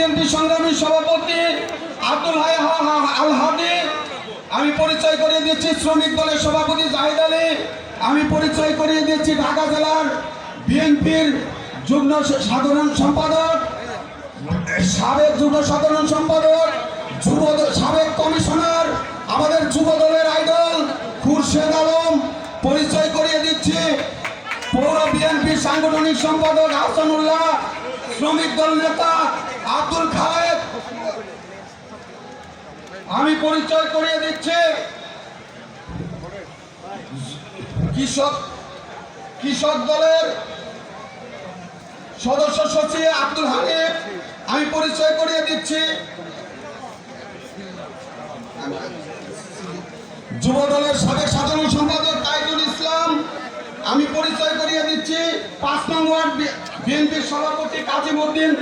BNP সংগ্রামী সভাপতি Abdul high আল হাদি। আমি পরিচয় করিয়ে দিচ্ছি শ্রমিক দলের সভাপতি জাহিদ আলী। আমি পরিচয় করিয়ে দিচ্ছি ঢাকা জেলার বিএনপির যুগ্ম সাধারণ সম্পাদক, সাবেক যুগ্ম সাধারণ সম্পাদক, সাবেক কমিশনার, আমাদের যুব দলের আইডল খুরশেদ আলম। পরিচয় করিয়ে দিচ্ছি পৌর বিএনপির সাংগঠনিক সম্পাদক হাসানুল্লাহ, শ্রমিক দল নেতা আব্দুল খালেদ। আমি পরিচয় করিয়ে দিচ্ছি কৃষক দলের সদস্য সচিব আব্দুল হানিফ। আমি পরিচয় করিয়ে দিচ্ছি যুব দলের সাবেক সাধারণ সম্পাদক তাইজুল ইসলাম। আমি পরিচয় করিয়ে দিচ্ছি ৫ নং ওয়ার্ড বিএনপির সভাপতি কাজীমউদ্দিন